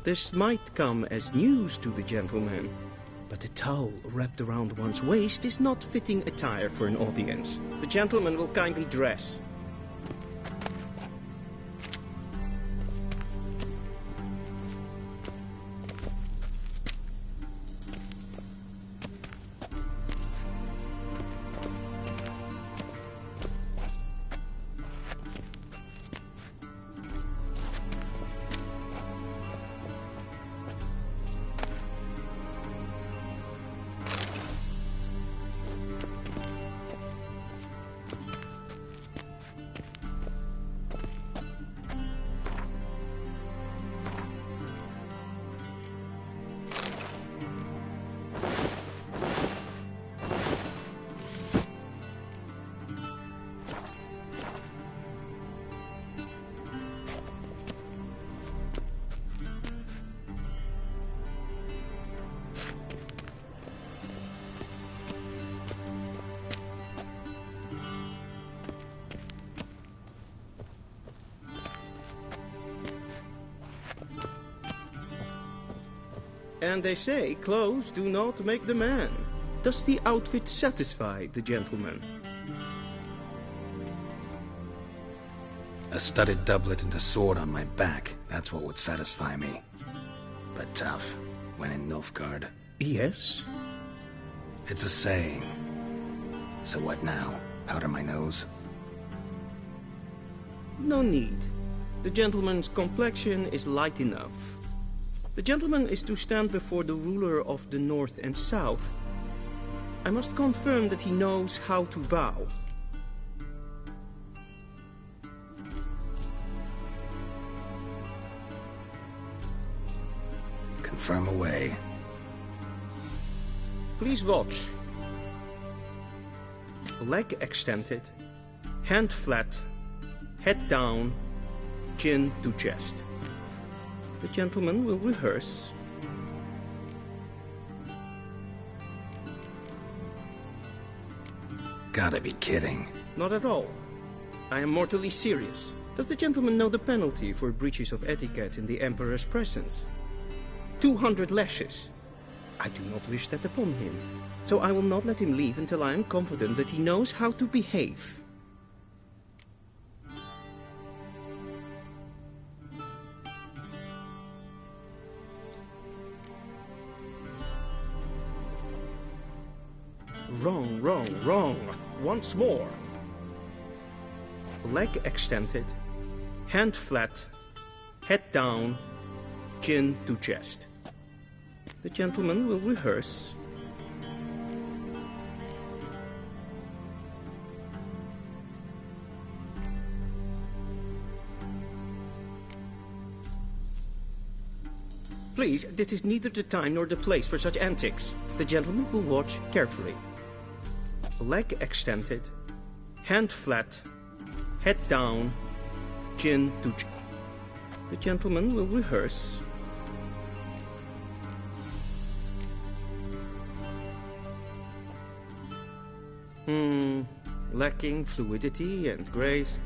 This might come as news to the gentleman, but a towel wrapped around one's waist is not fitting attire for an audience. The gentleman will kindly dress. And they say clothes do not make the man. Does the outfit satisfy the gentleman? A studded doublet and a sword on my back, that's what would satisfy me. But tough, when in Nilfgaard. Yes? It's a saying. So what now? Powder my nose? No need. The gentleman's complexion is light enough. The gentleman is to stand before the ruler of the North and South. I must confirm that he knows how to bow. Confirm away. Please watch. Leg extended, hand flat, head down, chin to chest. The gentleman will rehearse. Gotta be kidding. Not at all. I am mortally serious. Does the gentleman know the penalty for breaches of etiquette in the Emperor's presence? 200 lashes. I do not wish that upon him. So I will not let him leave until I am confident that he knows how to behave. Wrong, wrong, wrong. Once more. Leg extended, hand flat, head down, chin to chest. The gentleman will rehearse. Please, this is neither the time nor the place for such antics. The gentleman will watch carefully. Leg extended, hand flat, head down, chin to chin. The gentleman will rehearse. Lacking fluidity and grace.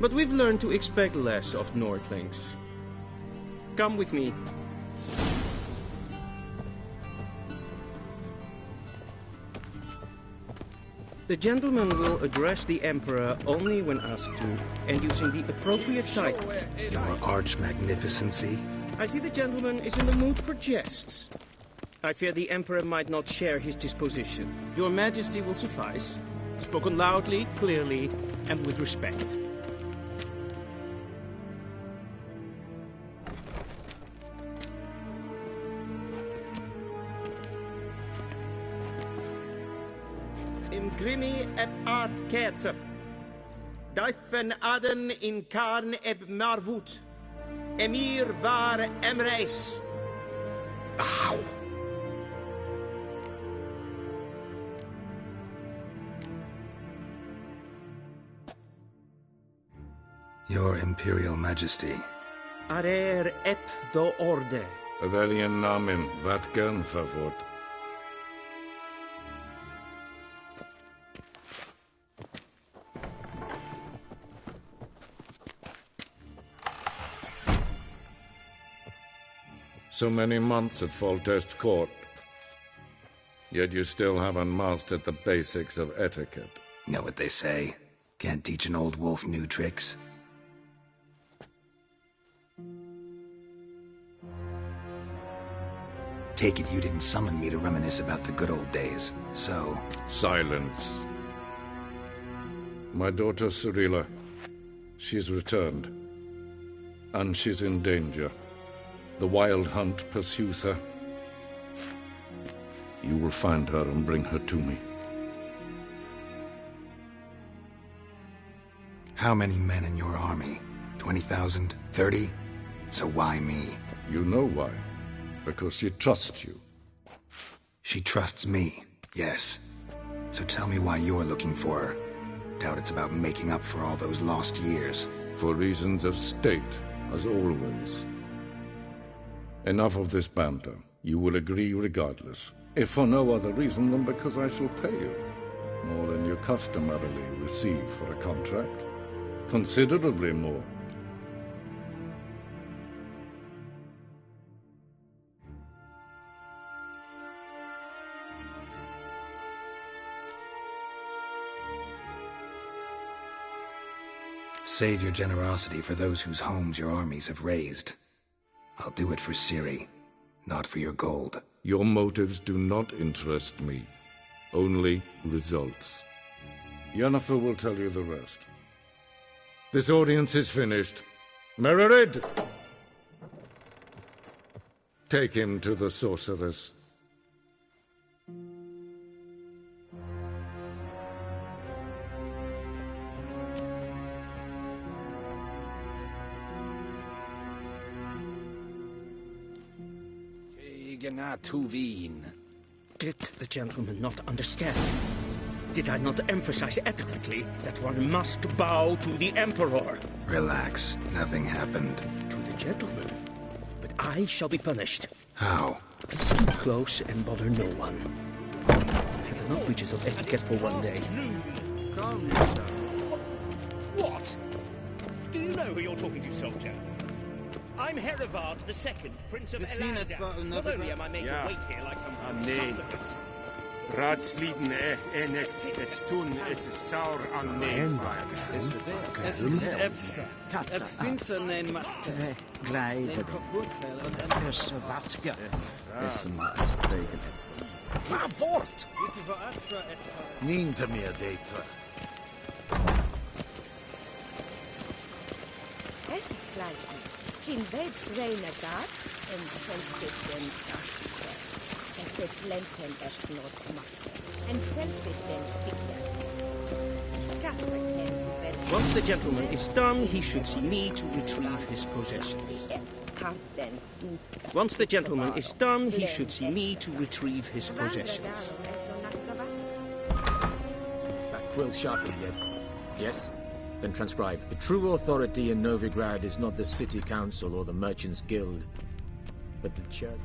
But we've learned to expect less of Nordlings. Come with me. The gentleman will address the Emperor only when asked to, and using the appropriate title. Your Arch-Magnificency? I see the gentleman is in the mood for jests. I fear the Emperor might not share his disposition. Your Majesty will suffice. Spoken loudly, clearly, and with respect. Imgrimi eb art ketzer. Daifen aden in karn eb marvut. Emir var emreis. Ow! Your Imperial Majesty. Arer ep do orde. Weljen namen, wat kan favort? So many months at Foltest Court. Yet you still haven't mastered the basics of etiquette. Know what they say? Can't teach an old wolf new tricks. Take it you didn't summon me to reminisce about the good old days, so... Silence. My daughter Cirilla, she's returned. And she's in danger. The Wild Hunt pursues her. You will find her and bring her to me. How many men in your army? 20,000? 30? So why me? You know why. Because she trusts you. She trusts me, yes. So tell me why you're looking for her. Doubt it's about making up for all those lost years. For reasons of state, as always. Enough of this banter. You will agree regardless. If for no other reason than because I shall pay you. More than you customarily receive for a contract. Considerably more. Save your generosity for those whose homes your armies have razed. I'll do it for Ciri, not for your gold. Your motives do not interest me. Only results. Yennefer will tell you the rest. This audience is finished. Mererid! Take him to the sorceress. Did the gentleman not understand? Did I not emphasize adequately that one must bow to the Emperor? Relax. Nothing happened. To the gentleman. But I shall be punished. How? Please keep close and bother no one. I've had enough breaches of etiquette for one day. Calm yourself. What? Do you know who you're talking to, soldier? I'm Herivard II, Prince of Elandia. Not only am I made to wait here like some supplicant. Raadsliden echt es tun, es is saur aan neervaart. Es ist Finsternein macht Gleider. Dus wat ja. Is maar steken. Maar voort! Niet meer data. Es gleichen. Kin web reina dat en selfit den kastje. Es se plenten et not macht. En selfit den sikker. Kasper ken Once the gentleman is done, he should see me to retrieve his possessions. Once the gentleman is done, he should see me to retrieve his possessions. That quill sharpened yet? Yes? Then transcribe. The true authority in Novigrad is not the city council or the merchants' guild, but the church.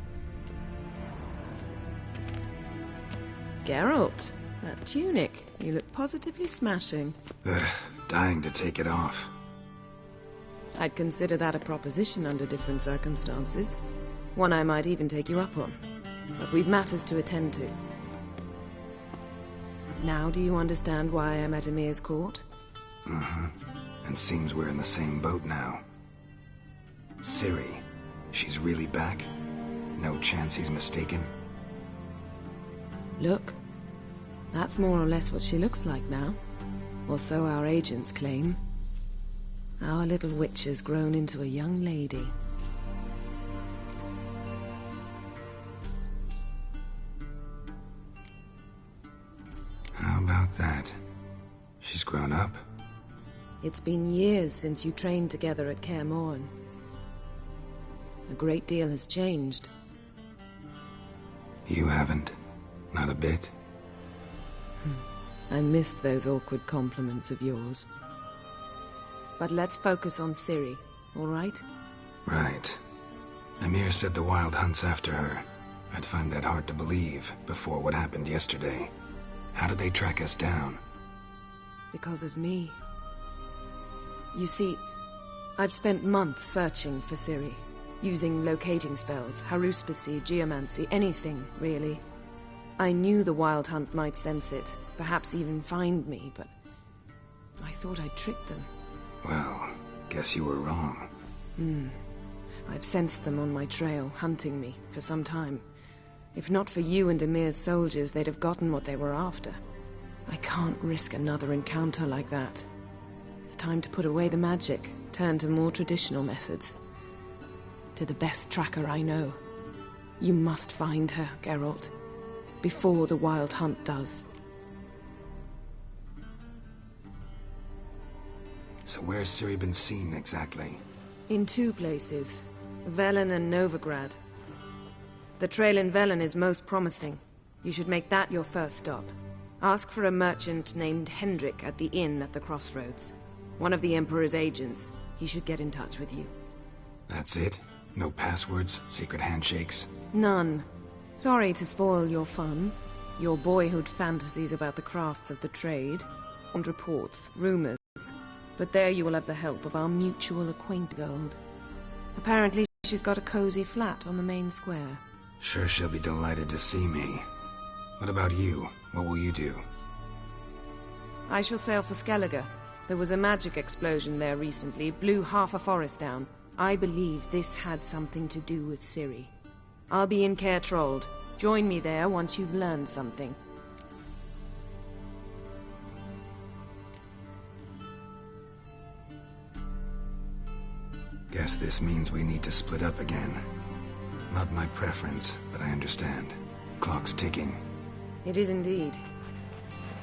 Geralt, that tunic. You look positively smashing. Ugh, dying to take it off. I'd consider that a proposition under different circumstances. One I might even take you up on. But we've matters to attend to. Now do you understand why I'm at Emir's court? Mm-hmm. And seems we're in the same boat now. Ciri, she's really back? No chance he's mistaken? Look. That's more or less what she looks like now. Or so our agents claim. Our little witch has grown into a young lady. How about that? She's grown up? It's been years since you trained together at Kaer Morhen. A great deal has changed. You haven't. Not a bit. I missed those awkward compliments of yours. But let's focus on Ciri, all right? Right. Emir said the Wild Hunt's after her. I'd find that hard to believe before what happened yesterday. How did they track us down? Because of me. You see, I've spent months searching for Ciri. using locating spells, haruspicy, geomancy, anything, really. I knew the Wild Hunt might sense it, perhaps even find me, but I thought I'd tricked them. Well, guess you were wrong. I've sensed them on my trail, hunting me, for some time. If not for you and Emir's soldiers, they'd have gotten what they were after. I can't risk another encounter like that. It's time to put away the magic, turn to more traditional methods. To the best tracker I know. You must find her, Geralt. Before the Wild Hunt does. So where's Ciri been seen, exactly? In 2 places. Velen and Novigrad. The trail in Velen is most promising. You should make that your first stop. Ask for a merchant named Hendrik at the inn at the crossroads. One of the Emperor's agents. He should get in touch with you. That's it? No passwords? Secret handshakes? None. Sorry to spoil your fun. Your boyhood fantasies about the crafts of the trade. And reports, rumors. But there you will have the help of our mutual acquaintance. Apparently she's got a cozy flat on the main square. Sure she'll be delighted to see me. What about you? What will you do? I shall sail for Skellige. There was a magic explosion there recently, blew half a forest down. I believe this had something to do with Ciri. I'll be in Caer Trolde. Join me there once you've learned something. Guess this means we need to split up again. Not my preference, but I understand. Clock's ticking. It is indeed.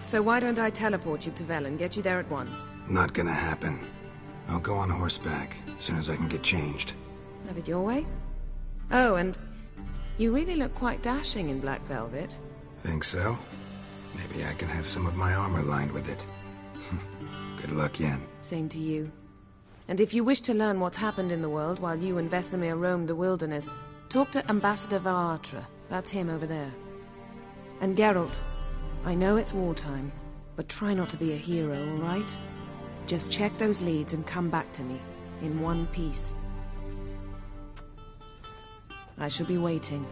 So why don't I teleport you to Velen, get you there at once? Not gonna happen. I'll go on horseback, as soon as I can get changed. Have it your way? Oh, and you really look quite dashing in black velvet. Think so? Maybe I can have some of my armor lined with it. Good luck, Yen. Same to you. And if you wish to learn what's happened in the world while you and Vesemir roamed the wilderness, talk to Ambassador Varatra. That's him over there. And Geralt, I know it's wartime, but try not to be a hero, all right? Just check those leads and come back to me, in one piece. I shall be waiting.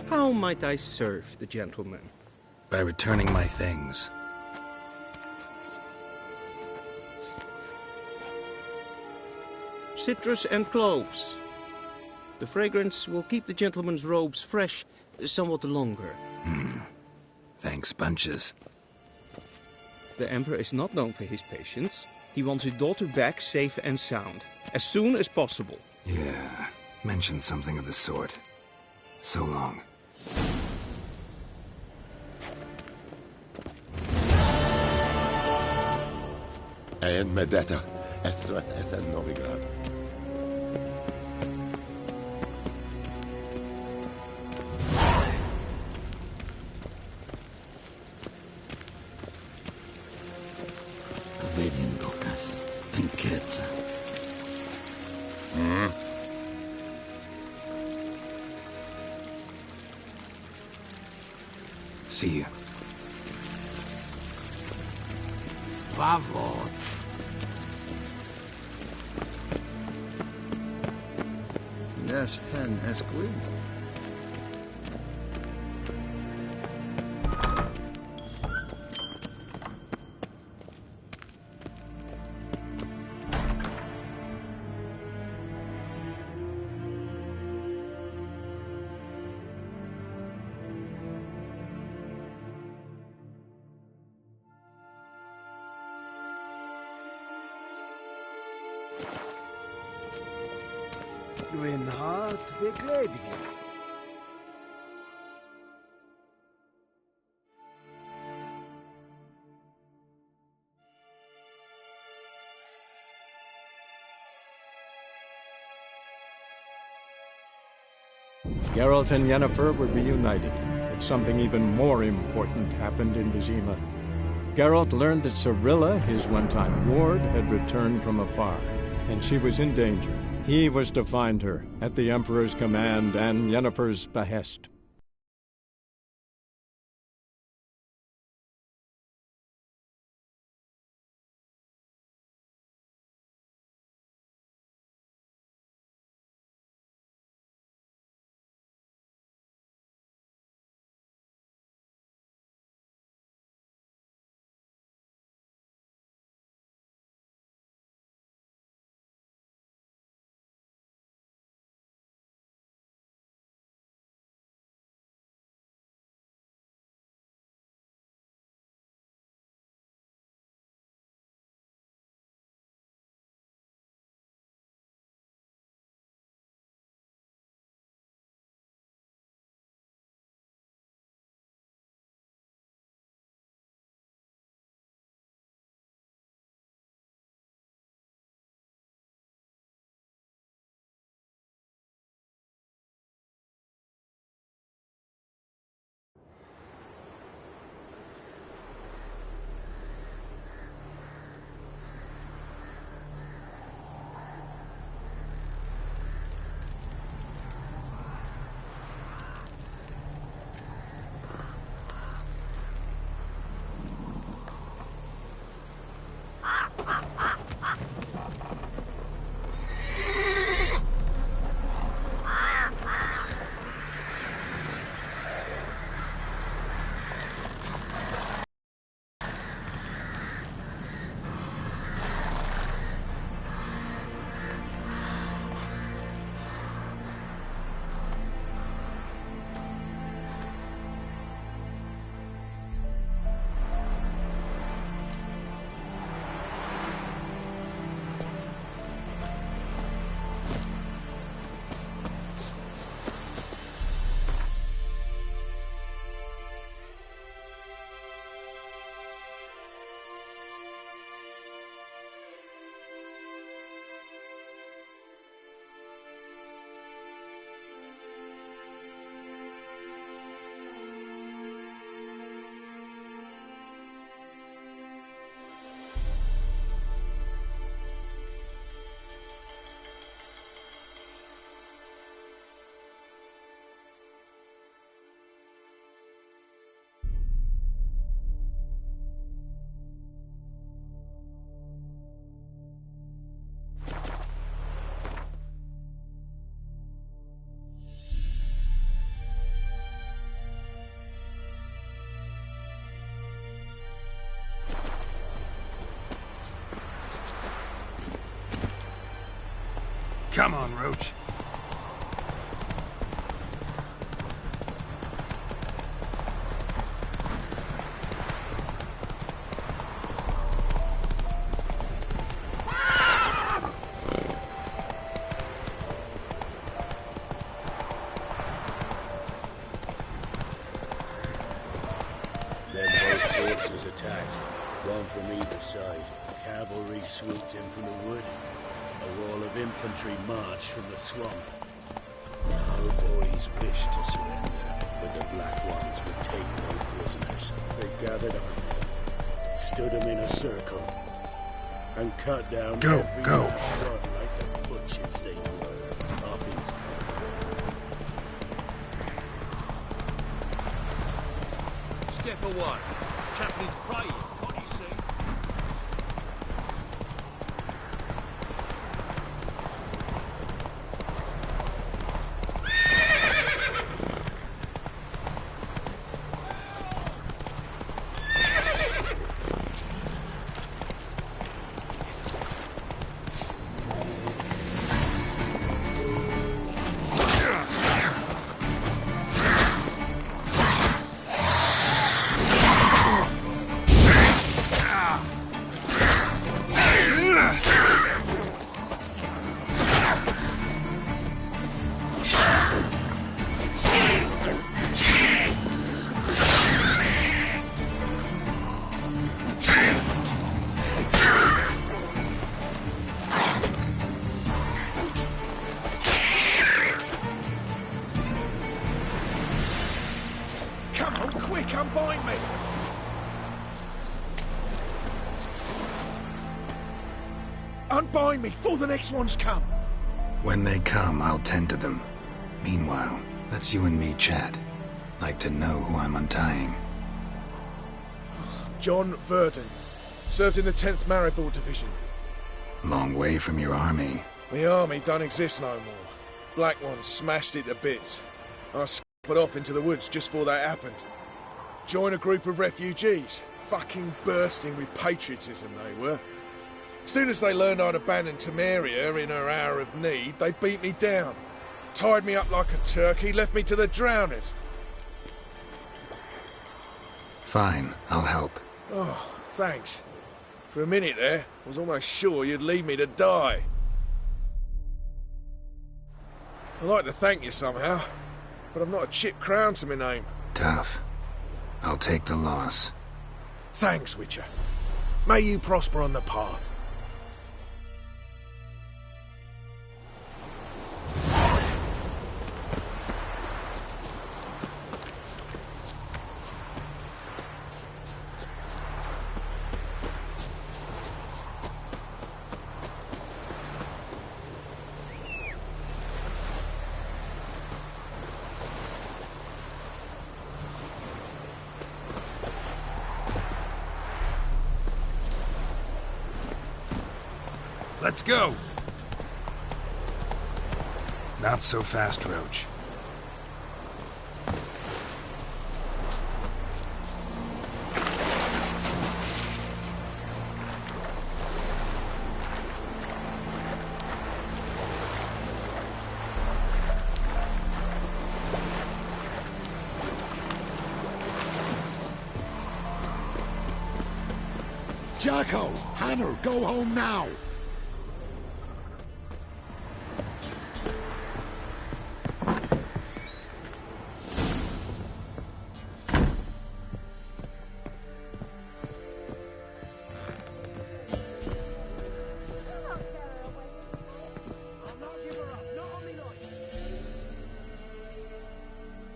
How might I serve the gentleman? By returning my things. Citrus and cloves. The fragrance will keep the gentleman's robes fresh somewhat longer. Thanks, bunches. The Emperor is not known for his patience. He wants his daughter back safe and sound, as soon as possible. Yeah, mentioned something of the sort. So long. En med detta, Estrat SN Novigrad. Vedin Dokas, en ketsa. See you. Vavot. Yes, hen esquid. Gwyn hart ve gledvi. Geralt and Yennefer were reunited, but something even more important happened in Vizima. Geralt learned that Cirilla, his one-time ward, had returned from afar, and she was in danger. He was to find her, at the Emperor's command and Yennefer's behest. Come on, Roach. Forces attacked, one from either side. Cavalry swooped in from the wood. A wall of infantry marched from the swamp. Our boys wished to surrender, but the Black Ones would take no prisoners. They gathered on them, stood them in a circle, and cut down every last one like the butchers they were. Poppy's Step away. Chaplin's praying, can't you see? Unbind me before the next ones come. When they come, I'll tend to them. Meanwhile, let's you and me chat. Like to know who I'm untying. John Verdon. Served in the 10th Maribor Division. Long way from your army. The army don't exist no more. Black Ones smashed it to bits. I scuppered off into the woods just before that happened. Joined a group of refugees. Fucking bursting with patriotism they were. Soon as they learned I'd abandoned Temeria in her hour of need, they beat me down. Tied me up like a turkey, left me to the drowners. Fine, I'll help. Oh, thanks. For a minute there, I was almost sure you'd leave me to die. I'd like to thank you somehow, but I've not a chip crown to my name. Tough. I'll take the loss. Thanks, Witcher. May you prosper on the path. Let's go! Not so fast, Roach. Jacko! Hannah, go home now!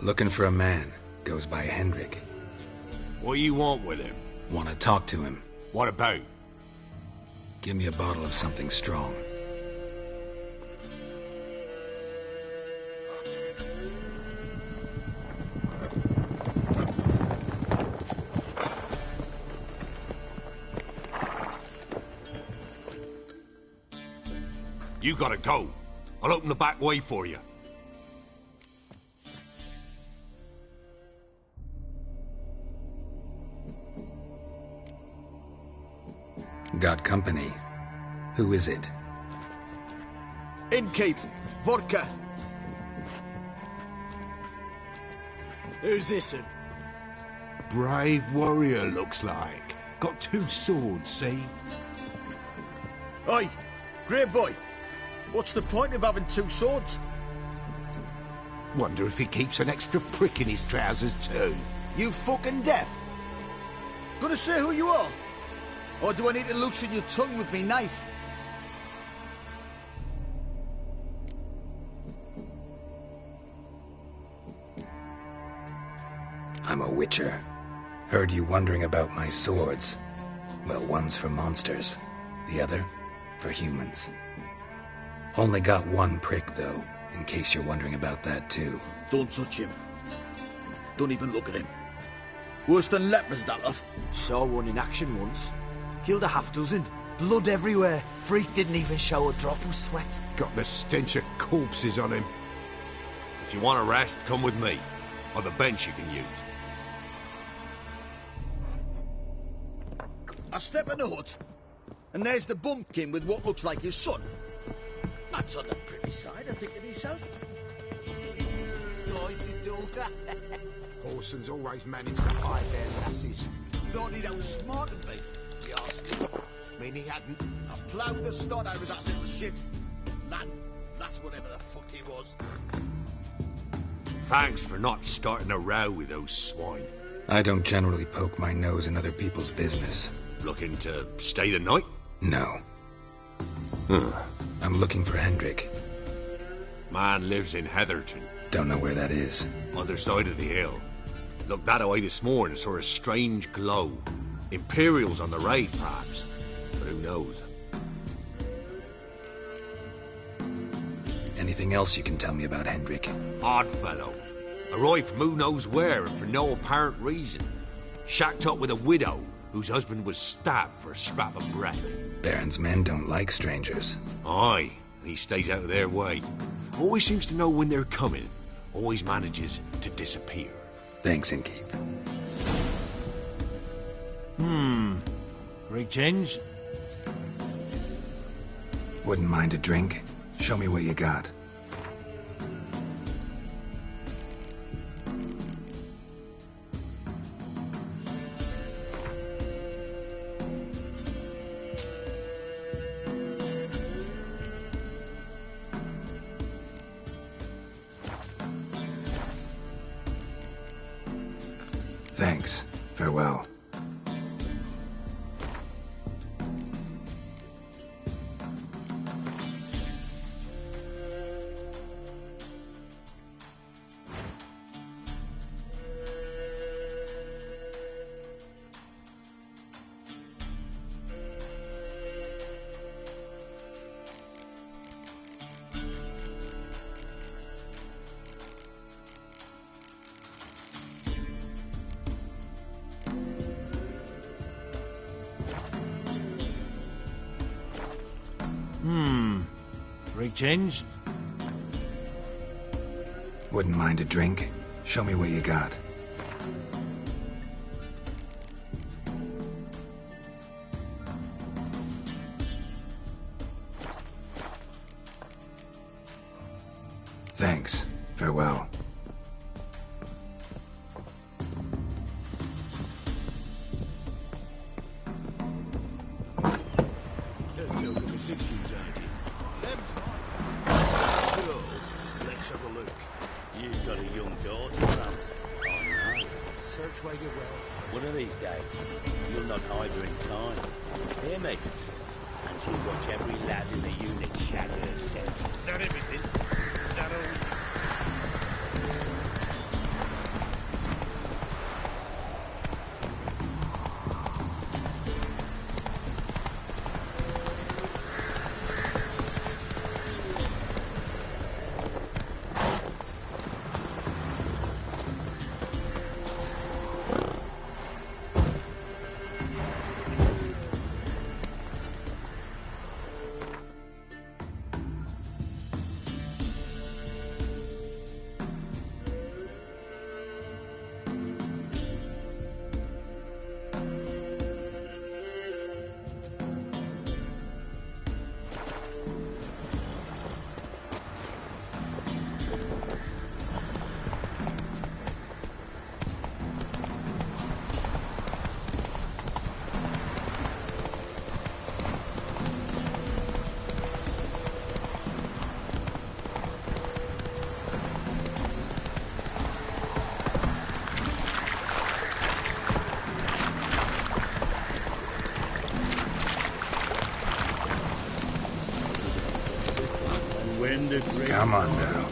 Looking for a man. Goes by Hendrik. What do you want with him? Want to talk to him. What about? Give me a bottle of something strong. You gotta go. I'll open the back way for you. Got company. Who is it? Innkeep. Vodka. Who's this one? Brave warrior, looks like. Got 2 swords, see? Oi, great boy. What's the point of having 2 swords? Wonder if he keeps an extra prick in his trousers too. You fucking deaf? Gonna say who you are? Or do I need to loosen your tongue with me knife? I'm a witcher. Heard you wondering about my swords. Well, one's for monsters, the other for humans. Only got 1 prick, though, in case you're wondering about that, too. Don't touch him. Don't even look at him. Worse than lepers, that lot. Saw one in action once. Killed a half-dozen. Blood everywhere. Freak didn't even show a drop of sweat. Got the stench of corpses on him. If you want a rest, come with me. Or the bench you can use. I step in the hut, and there's the bumpkin with what looks like his son. That's on the pretty side, I think to myself. He's his daughter. Horson's always managed to hide their lasses. Thought he'd outsmarted me. The arse. Mean he hadn't. I ploughed the sod out of that little shit. Lad, that's whatever the fuck he was. Thanks for not starting a row with those swine. I don't generally poke my nose in other people's business. Looking to stay the night? No. I'm looking for Hendrik. Man lives in Heatherton. Don't know where that is. Other side of the hill. Looked that away this morning, saw a strange glow. Imperials on the raid, perhaps. But who knows? Anything else you can tell me about Hendrik? Odd fellow. Arrived from who knows where and for no apparent reason. Shacked up with a widow whose husband was stabbed for a scrap of bread. Baron's men don't like strangers. Aye, and he stays out of their way. Always seems to know when they're coming. Always manages to disappear. Thanks, Innkeep. Greetings. Wouldn't mind a drink? Show me what you got. Thanks. Farewell. Greetings. Wouldn't mind a drink? Show me what you got. Thanks. Farewell. One of these days, you'll not hide her in time. Hear me? And he'll watch every lad in the unit shatter their senses. Is that everything? Is that all? Come on now.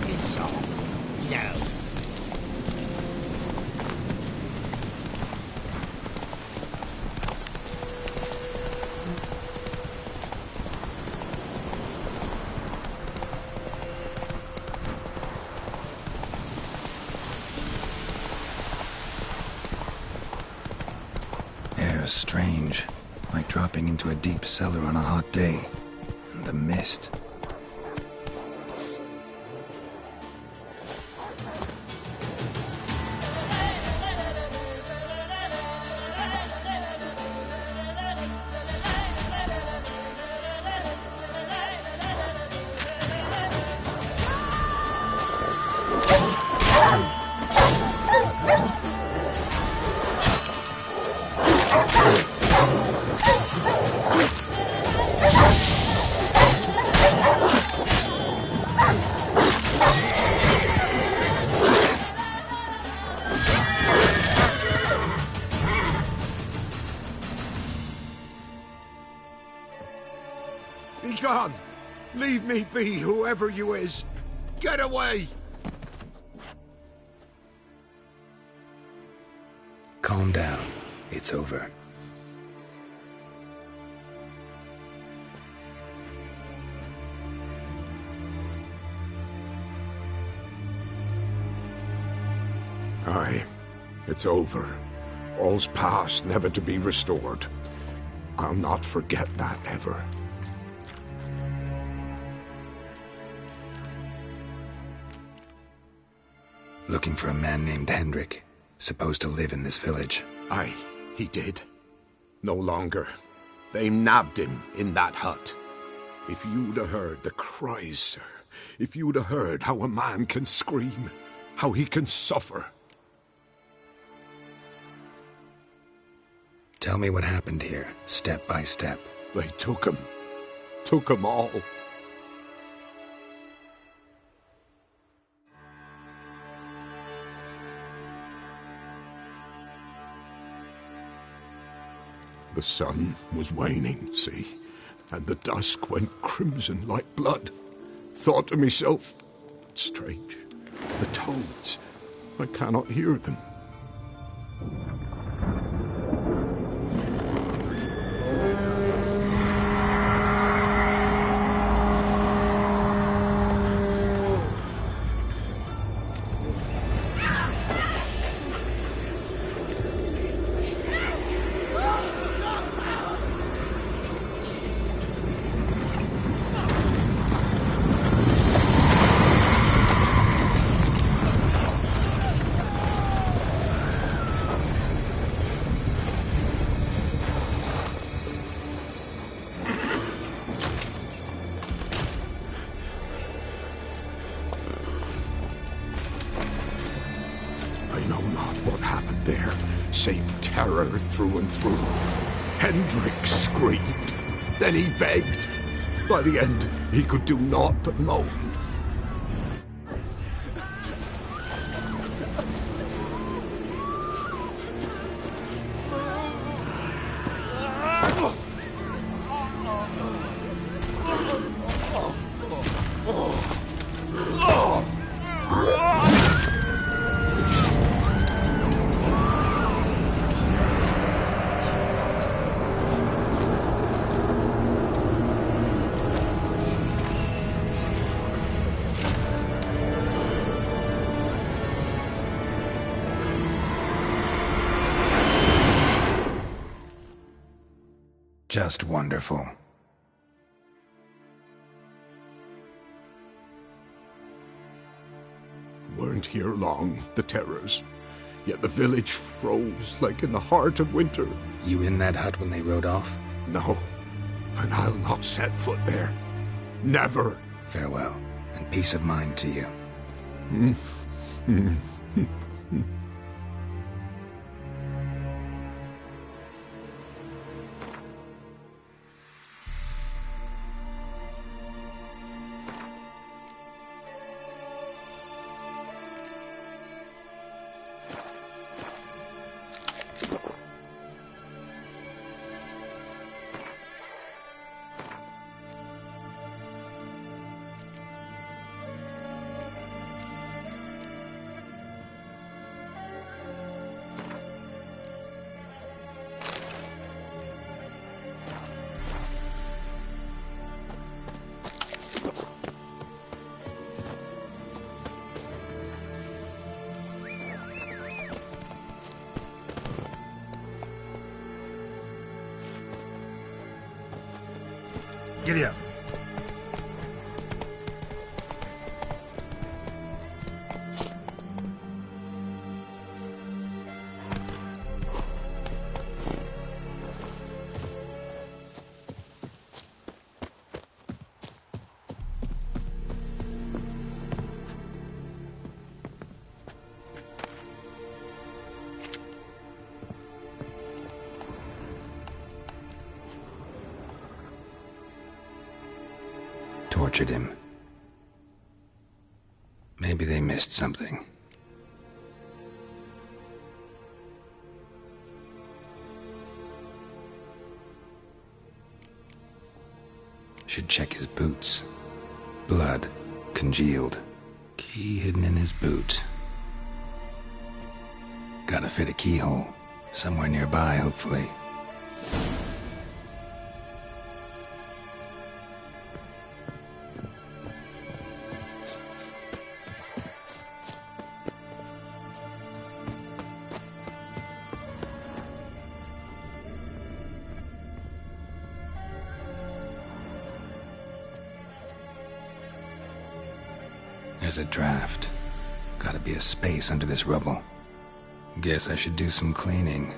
It's off. No. Air's strange, like dropping into a deep cellar on a hot day. And the mist. Leave me be, whoever you is! Get away! Calm down. It's over. Aye, it's over. All's past, never to be restored. I'll not forget that ever. Looking for a man named Hendrik, supposed to live in this village. Aye, he did. No longer. They nabbed him in that hut. If you'd have heard the cries, sir, if you'd have heard how a man can scream, how he can suffer. Tell me what happened here, step by step. They took him. Took him all. The sun was waning, see, and the dusk went crimson like blood. Thought to myself, strange, the toads, I cannot hear them. Save terror through and through. Hendrik screamed. Then he begged. By the end, he could do naught but moan. Just wonderful. Weren't here long, the terrors. Yet the village froze like in the heart of winter. You in that hut when they rode off? No, and I'll not set foot there. Never. Farewell, and peace of mind to you. Giddy up. Tortured him. Maybe they missed something. Should check his boots. Blood, congealed. Key hidden in his boot. Gotta fit a keyhole. Somewhere nearby, hopefully. There's a draft. Gotta be a space under this rubble. Guess I should do some cleaning.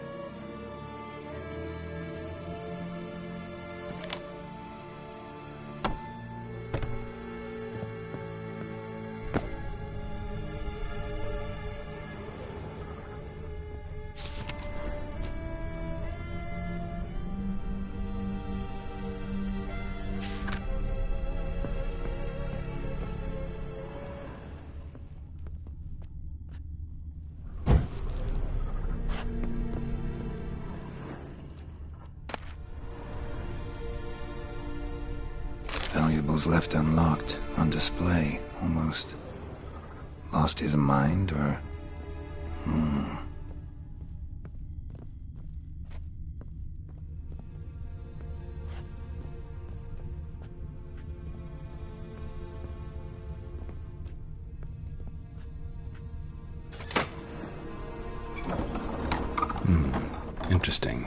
Valuables left unlocked, on display, almost. Lost his mind, or... Interesting.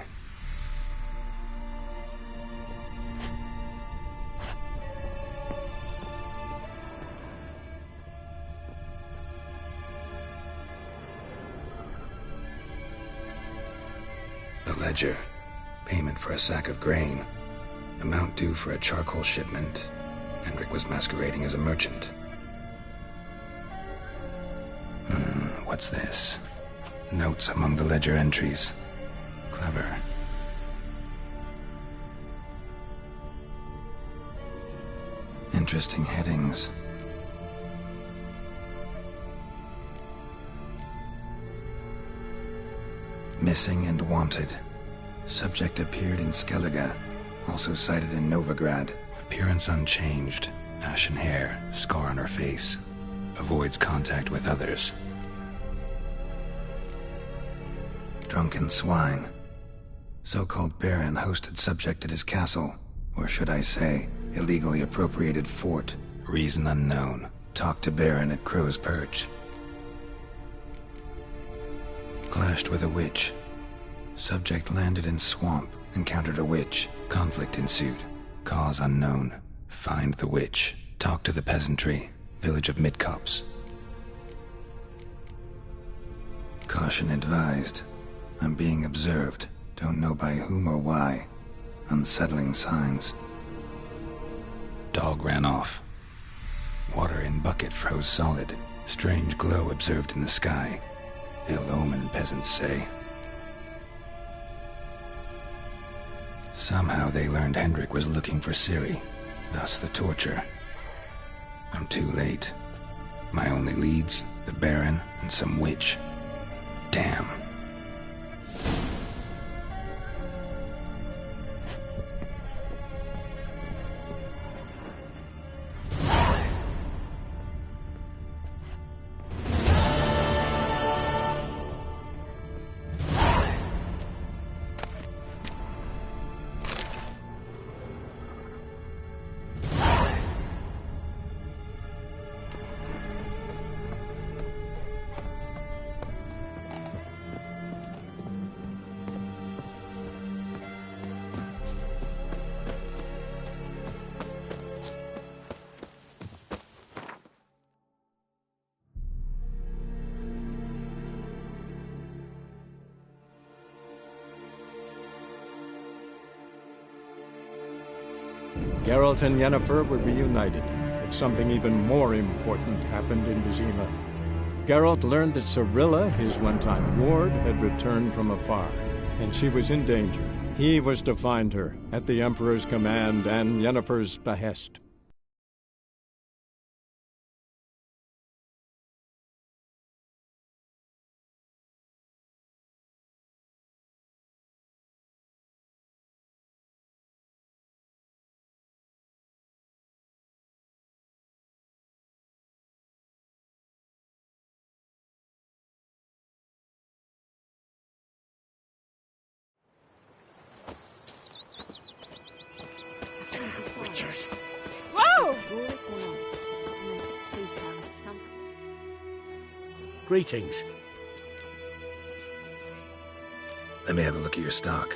A ledger. Payment for a sack of grain. Amount due for a charcoal shipment. Hendrik was masquerading as a merchant. What's this? Notes among the ledger entries. Clever. Interesting headings. Missing and wanted. Subject appeared in Skellige, also sighted in Novigrad. Appearance unchanged. Ashen hair, scar on her face. Avoids contact with others. Drunken swine. So-called Baron hosted subject at his castle, or should I say, illegally appropriated fort. Reason unknown. Talked to Baron at Crow's Perch. Clashed with a witch. Subject landed in swamp, encountered a witch. Conflict ensued. Cause unknown. Find the witch. Talk to the peasantry. Village of Midcopse. Caution advised. I'm being observed. Don't know by whom or why. Unsettling signs. Dog ran off. Water in bucket froze solid. Strange glow observed in the sky. Ill omen, peasants say. Somehow they learned Hendrik was looking for Ciri, thus the torture. I'm too late. My only leads, the Baron and some witch. Damn. Geralt and Yennefer were reunited, but something even more important happened in Vizima. Geralt learned that Cirilla, his one-time ward, had returned from afar, and she was in danger. He was to find her, at the Emperor's command and Yennefer's behest. Greetings. Let me have a look at your stock.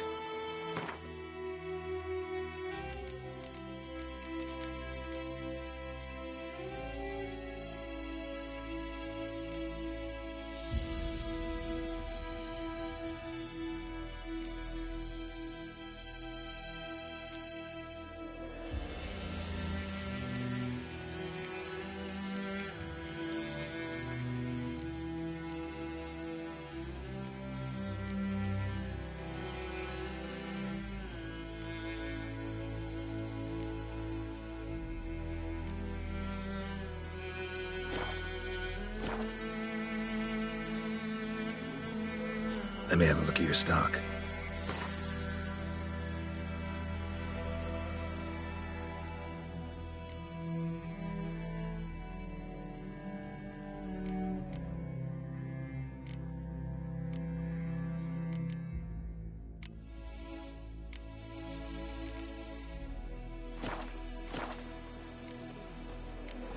Let me have a look at your stock.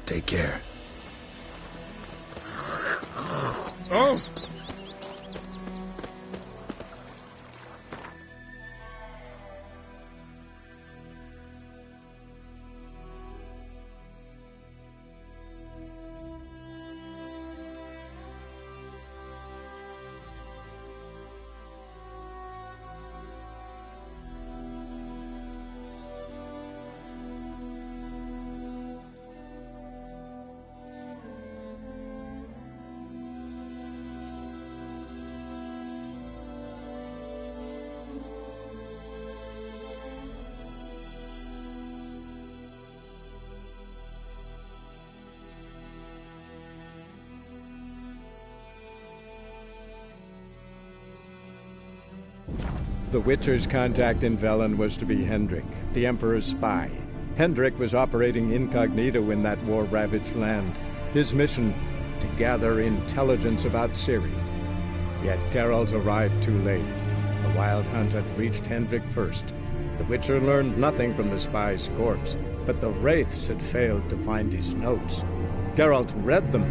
Take care. Oh! The Witcher's contact in Velen was to be Hendrik, the Emperor's spy. Hendrik was operating incognito in that war-ravaged land. His mission, to gather intelligence about Ciri. Yet Geralt arrived too late. The Wild Hunt had reached Hendrik first. The Witcher learned nothing from the spy's corpse, but the Wraiths had failed to find his notes. Geralt read them,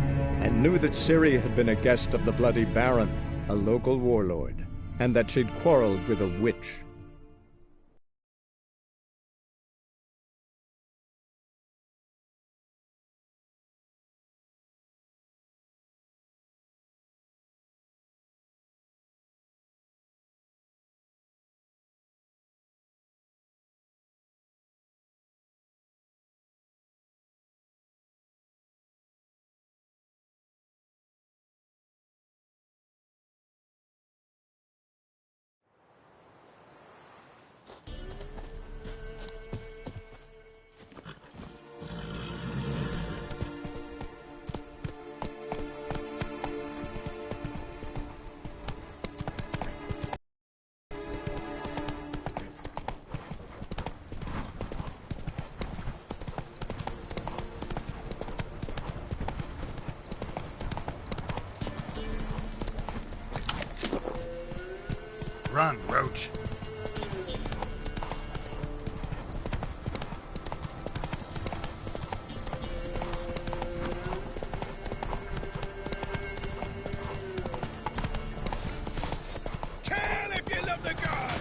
and knew that Ciri had been a guest of the Bloody Baron, a local warlord, and that she'd quarreled with a witch. Run, Roach. Kill if you love the gods!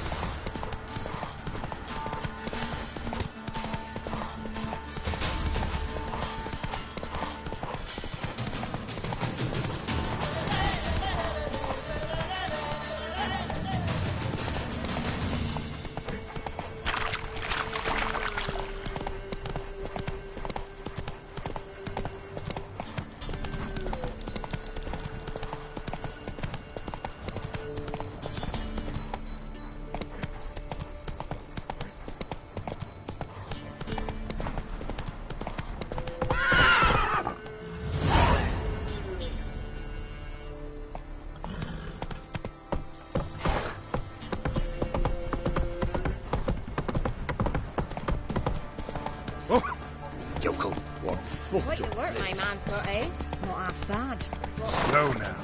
Yokel, what fucked Quite the up work my place. man's got, eh? Not half bad. Slow now.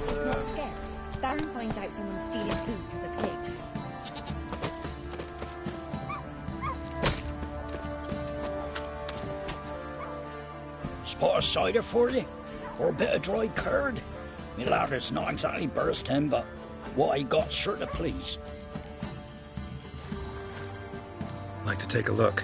He's not scared. Baron finds out someone's stealing food for the pigs. Spot a cider for you? or a bit of dry curd. Me lad, it's not exactly bursting, but what I got's sure to please. Like to take a look.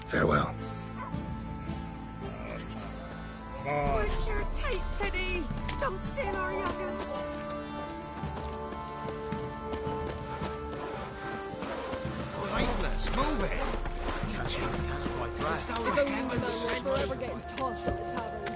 Farewell. What's your tape, Penny? Don't steal our young'uns. Lifeless, move it! Can't see the cat's right If only you know we're forever getting tossed at the tavern.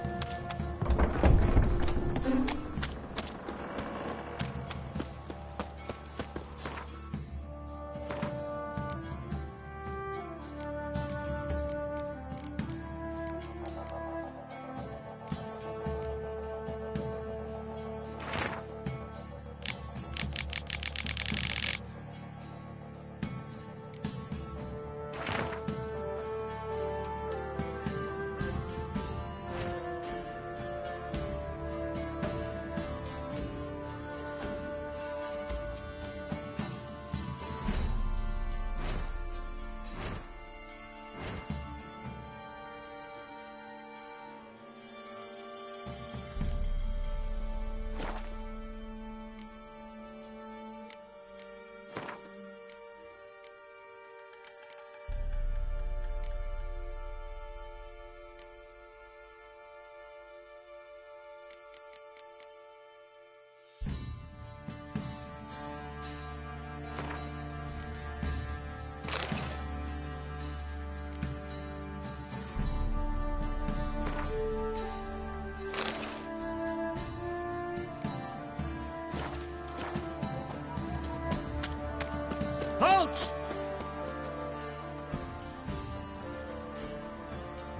Halt!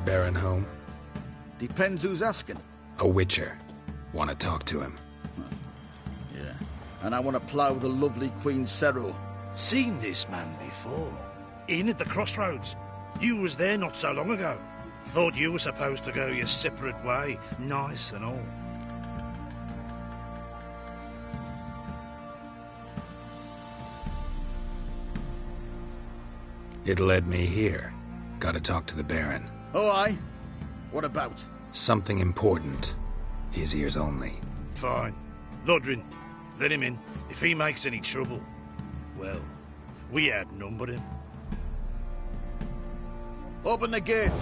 Baron home? Depends who's asking. A witcher. Want to talk to him. Yeah. And I want to plough the lovely Queen Seru. Seen this man before. In at the crossroads. You was there not so long ago. Thought you were supposed to go your separate way, nice and all. It led me here. Gotta talk to the Baron. Oh, aye? What about? Something important. His ears only. Fine. Lodrin, let him in. If he makes any trouble, well, we outnumber him. Open the gate.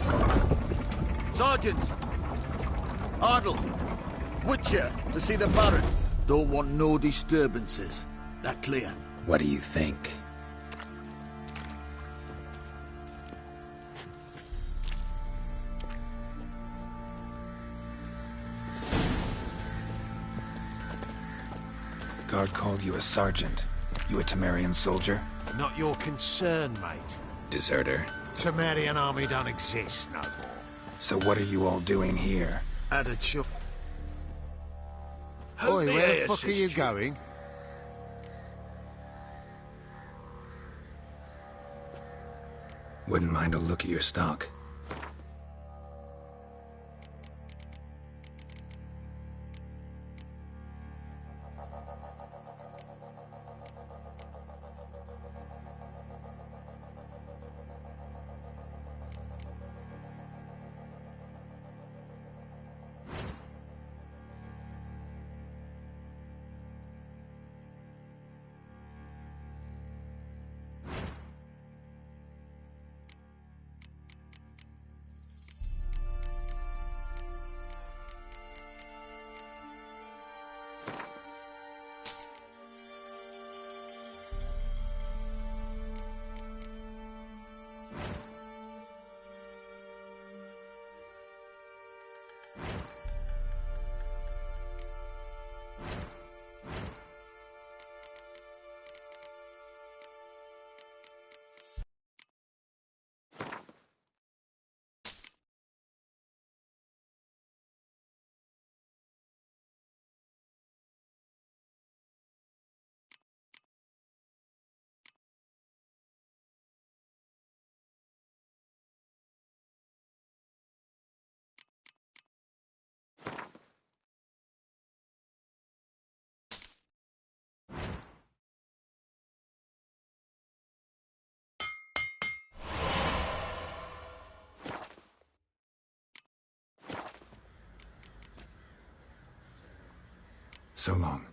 Sergeant! Ardle! Witcher, to see the Baron. Don't want no disturbances. That clear? What do you think? Guard called you a sergeant. You a Temerian soldier? Not your concern, mate. Deserter? Temerian army don't exist no more. So what are you all doing here? At a chop. Oi, where the fuck are you going? Wouldn't mind a look at your stock. So long.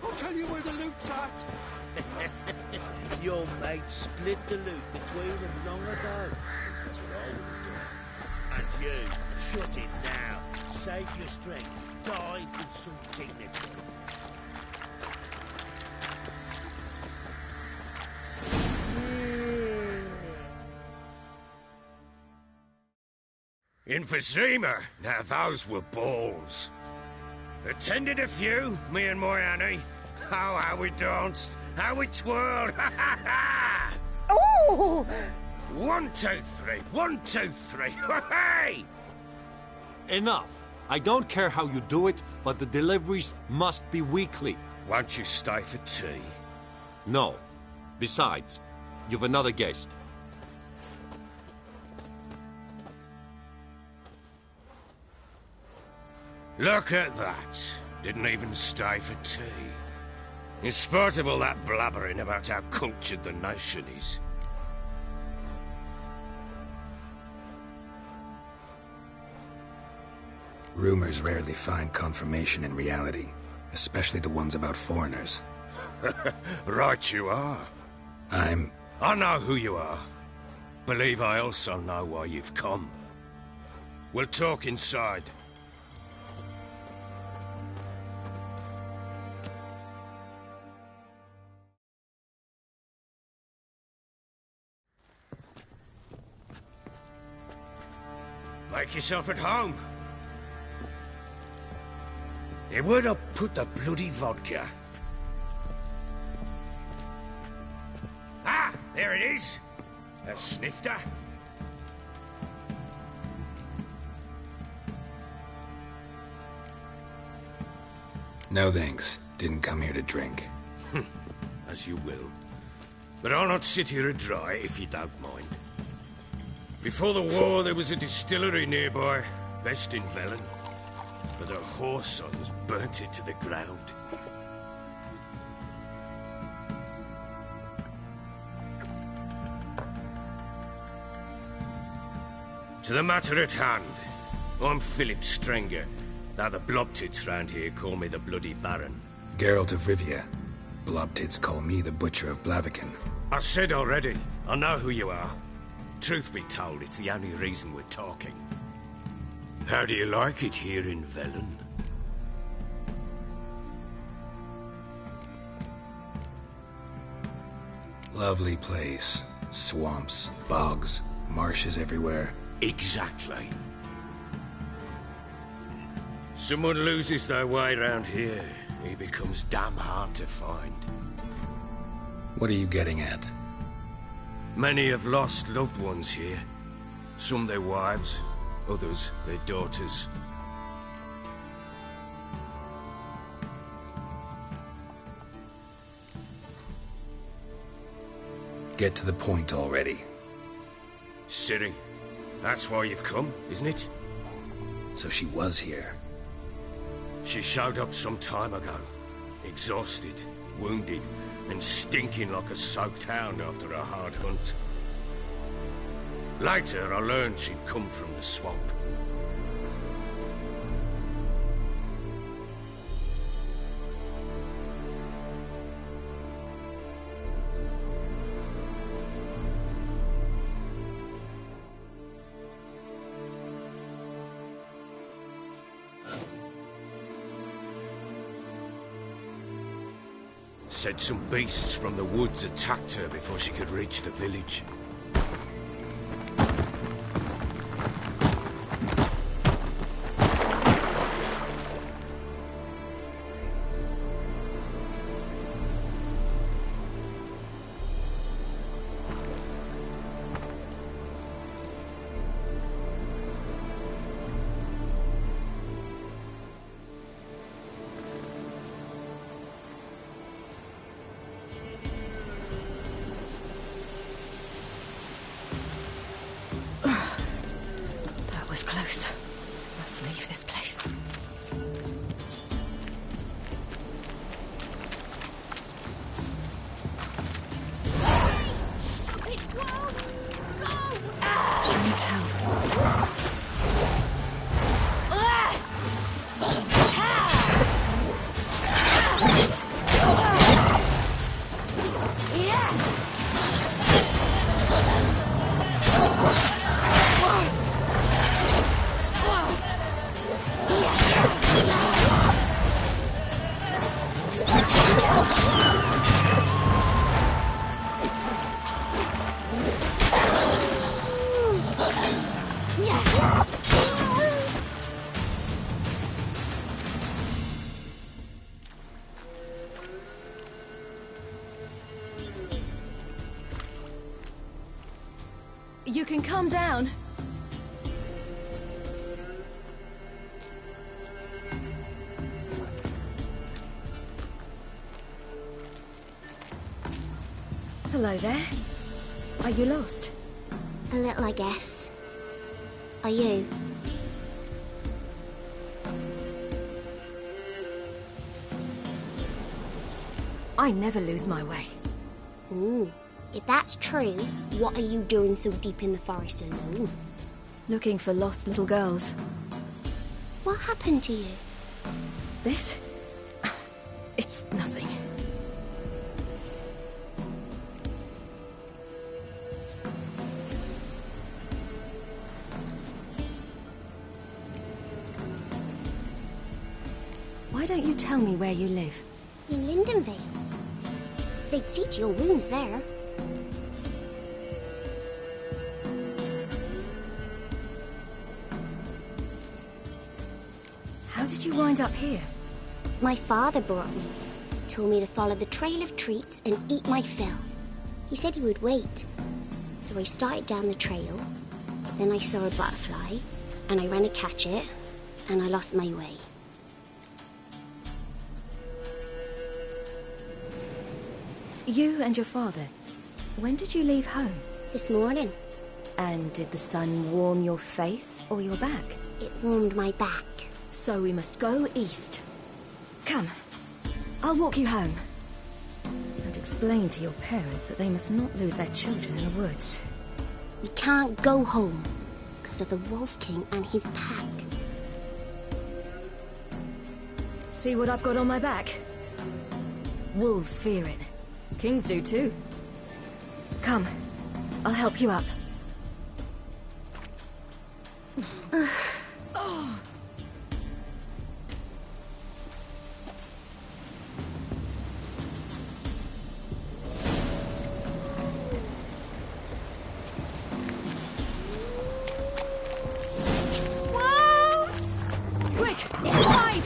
I'll tell you where the loot's at. Your mate split the loot between them long ago. That's what I would have done. And you, shut it now. Save your strength. Die with some dignity. In Vizima, now those were balls. Attended a few, me and my Annie. Oh, how we danced, how we twirled, ha ha ha! Ooh! 1, 2, 3, 1, 2, 3, hey! Enough. I don't care how you do it, but the deliveries must be weekly. Won't you stay for tea? No. Besides, you've another guest. Look at that. Didn't even stay for tea. In spite of all that blabbering about how cultured the nation is. Rumors rarely find confirmation in reality, especially the ones about foreigners. Right you are. I know who you are. Believe I also know why you've come. We'll talk inside. Make yourself at home. Where'd I put the bloody vodka? Ah, there it is. A snifter. No thanks. Didn't come here to drink. As you will. But I'll not sit here dry if you don't mind. Before the war, there was a distillery nearby, best in Velen. But her whore sons burnt it to the ground. To the matter at hand, I'm Philip Strenger. Now the Blobtits round here call me the Bloody Baron. Geralt of Rivia. Blobtits call me the Butcher of Blaviken. I said already, I know who you are. Truth be told, it's the only reason we're talking. How do you like it here in Velen? Lovely place. Swamps, bogs, marshes everywhere. Exactly. Someone loses their way round here, he becomes damn hard to find. What are you getting at? Many have lost loved ones here. Some their wives, others their daughters. Get to the point already. Ciri, that's why you've come, isn't it? So she was here. She showed up some time ago. Exhausted, wounded, and stinking like a soaked hound after a hard hunt. Later, I learned she'd come from the swamp. Said some beasts from the woods attacked her before she could reach the village. this place. Can you tell? You can calm down. Hello there. Are you lost? A little, I guess. Are you? I never lose my way. Ooh. If that's true, what are you doing so deep in the forest alone? Looking for lost little girls. What happened to you? This? It's nothing. Why don't you tell me where you live? In Lindenvale. They'd see to your wounds there. How did you wind up here? My father brought me. Told me to follow the trail of treats and eat my fill. He said he would wait. So I started down the trail. Then I saw a butterfly, and I ran to catch it, and I lost my way. You and your father, when did you leave home? This morning. And did the sun warm your face or your back? It warmed my back. So we must go east. Come, I'll walk you home. And explain to your parents that they must not lose their children in the woods. We can't go home because of the Wolf King and his pack. See what I've got on my back? Wolves fear it. Kings do too. Come, I'll help you up. Oh. Wolves! Quick, hide!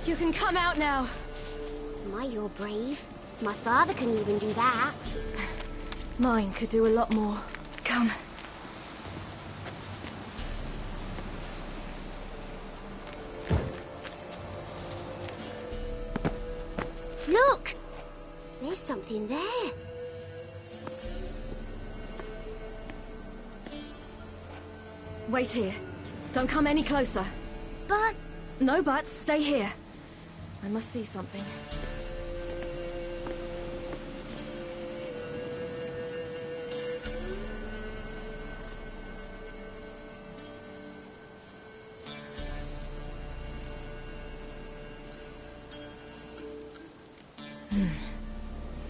You can come out now. My, you're brave. My father couldn't even do that. Mine could do a lot more. Come. Look! There's something there. Wait here. Don't come any closer. But... No buts. Stay here. I must see something.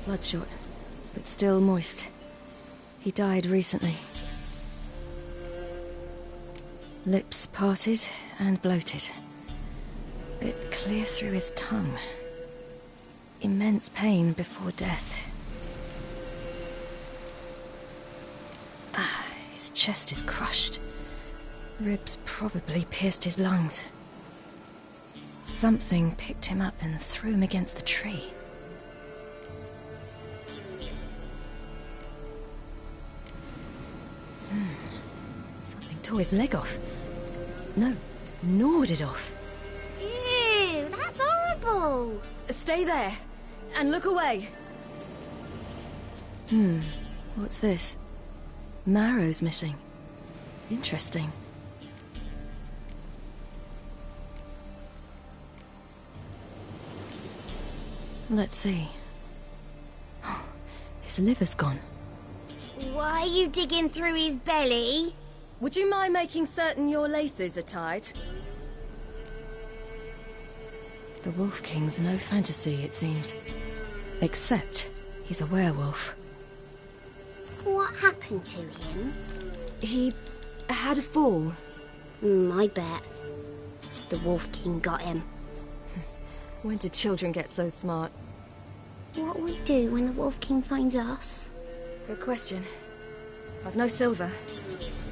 Bloodshot, but still moist. He died recently. Lips parted and bloated. Bit clear through his tongue. Immense pain before death. His chest is crushed. Ribs probably pierced his lungs. Something picked him up and threw him against the tree. Something tore his leg off. No, gnawed it off. Ew, that's horrible! Stay there, and look away. What's this? Marrow's missing. Interesting. Let's see. Oh, his liver's gone. Why are you digging through his belly? Would you mind making certain your laces are tied? The Wolf King's no fantasy, it seems. Except he's a werewolf. What happened to him? He had a fall. I bet. The Wolf King got him. When did children get so smart? What will we do when the Wolf King finds us? Good question. I've no silver,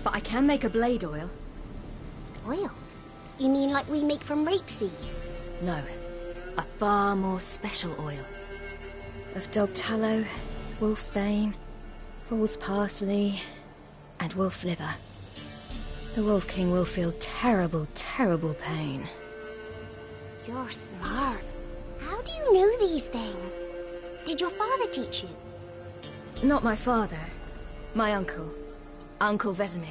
but I can make a blade oil. Oil? You mean like we make from rapeseed? No, a far more special oil. Of dog tallow, wolf's bane, fool's parsley, and wolf's liver. The Wolf King will feel terrible, terrible pain. You're smart. How do you know these things? Did your father teach you? Not my father. My uncle. Uncle Vesemir.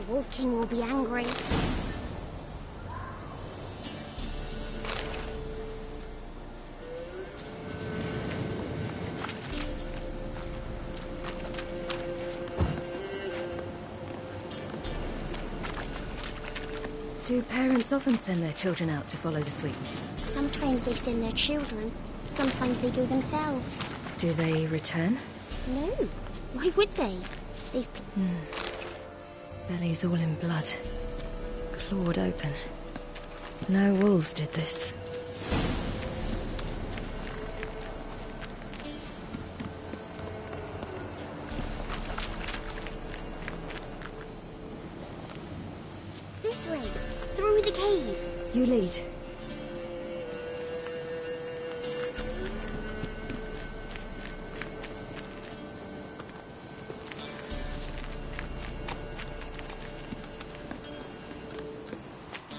Wolf King will be angry. Do parents often send their children out to follow the sweets? Sometimes they send their children. Sometimes they go themselves. Do they return? No. Why would they? They've... Bellies all in blood. Clawed open. No wolves did this. This way. Through the cave. You lead.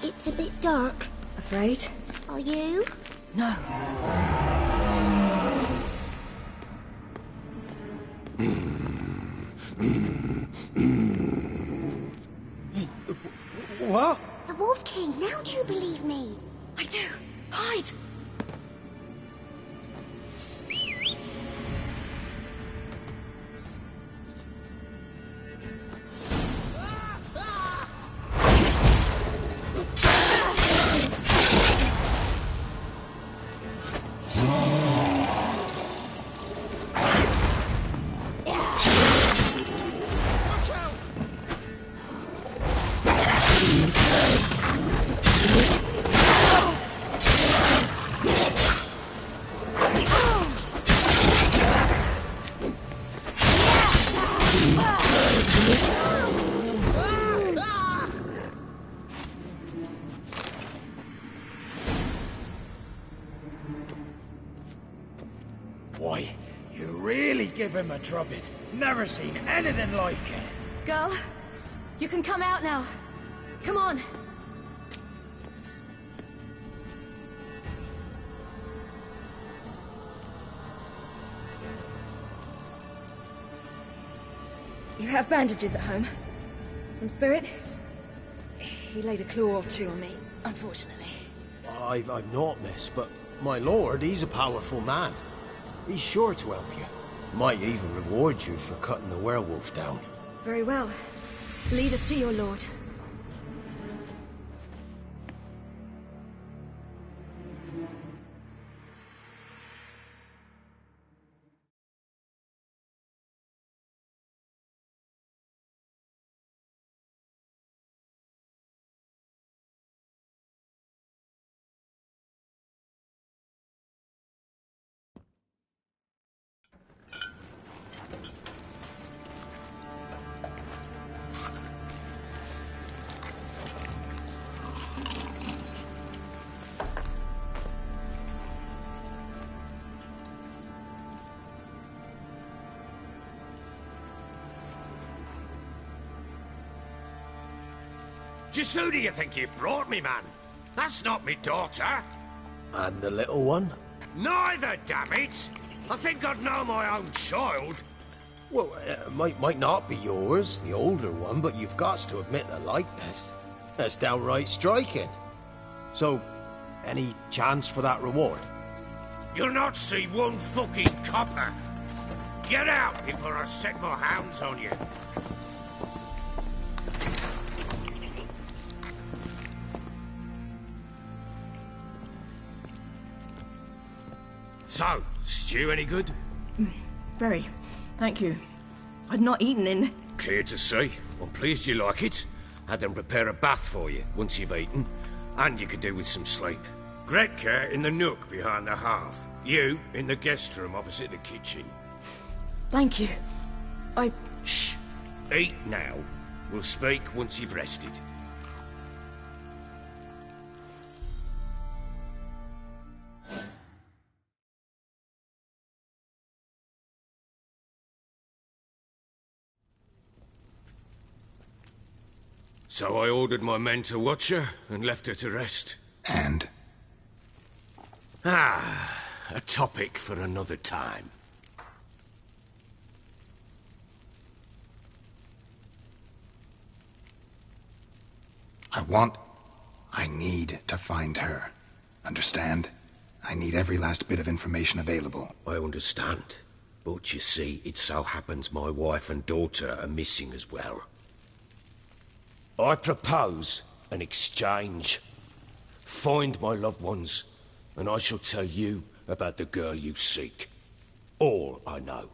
It's a bit dark. Afraid? Are you? No. What? The Wolf King. Now do you believe me? I do. Hide! Boy, you really give him a drubbing. Never seen anything like it. Girl, you can come out now. Come on. You have bandages at home? Some spirit? He laid a claw or two on me, unfortunately. I've not, miss, but my lord, he's a powerful man. He's sure to help you. Might even reward you for cutting the werewolf down. Very well. Lead us to your lord. Just who do you think you've brought me, man? That's not me daughter. And the little one? Neither, damn it! I think I'd know my own child. Well, might not be yours, the older one, but you've got to admit the likeness. That's downright striking. So, any chance for that reward? You'll not see one fucking copper. Get out before I set my hounds on you. So, stew any good? Very. Thank you. I'd not eaten in... Clear to see. I'm pleased you like it. Had them prepare a bath for you once you've eaten. And you could do with some sleep. Gretka in the nook behind the hearth. You in the guest room opposite the kitchen. Thank you. Shh. Eat now. We'll speak once you've rested. So I ordered my men to watch her and left her to rest. And? A topic for another time. I need to find her. Understand? I need every last bit of information available. I understand. But you see, it so happens my wife and daughter are missing as well. I propose an exchange. Find my loved ones, and I shall tell you about the girl you seek. All I know.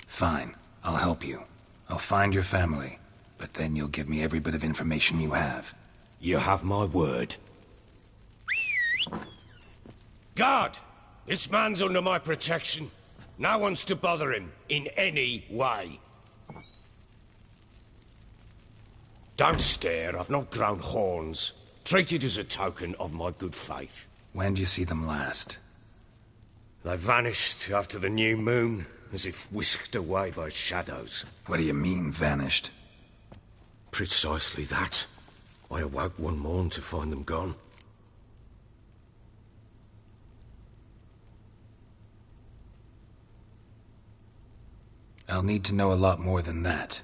Fine. I'll help you. I'll find your family, but then you'll give me every bit of information you have. You have my word. Guard! This man's under my protection. No one's to bother him in any way. Don't stare, I've not grown horns. Treat it as a token of my good faith. When do you see them last? They vanished after the new moon, as if whisked away by shadows. What do you mean, vanished? Precisely that. I awoke one morn to find them gone. I'll need to know a lot more than that.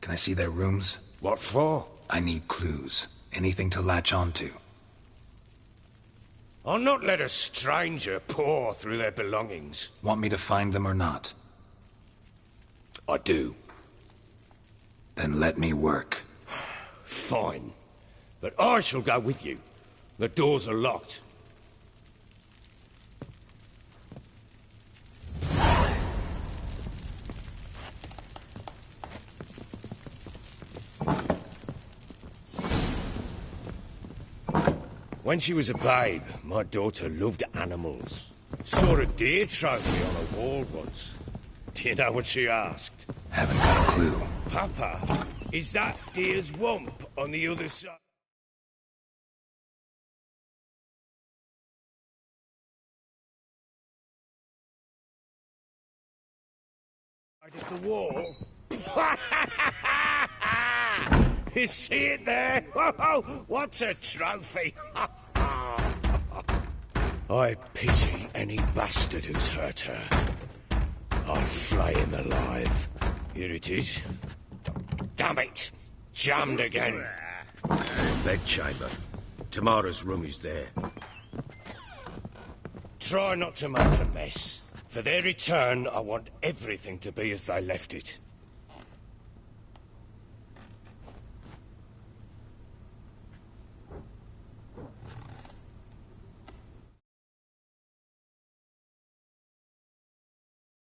Can I see their rooms? What for? I need clues. Anything to latch onto. I'll not let a stranger pore through their belongings. Want me to find them or not? I do. Then let me work. Fine. But I shall go with you. The doors are locked. When she was a babe, my daughter loved animals. Saw a deer trophy on a wall once. Do you know what she asked? Haven't got a clue. Papa, is that deer's wump on the other side of the wall? You see it there? Whoa, what's a trophy? I pity any bastard who's hurt her. I'll flay him alive. Here it is. Damn it! Jammed again. Bedchamber. Tamara's room is there. Try not to make a mess. For their return, I want everything to be as they left it.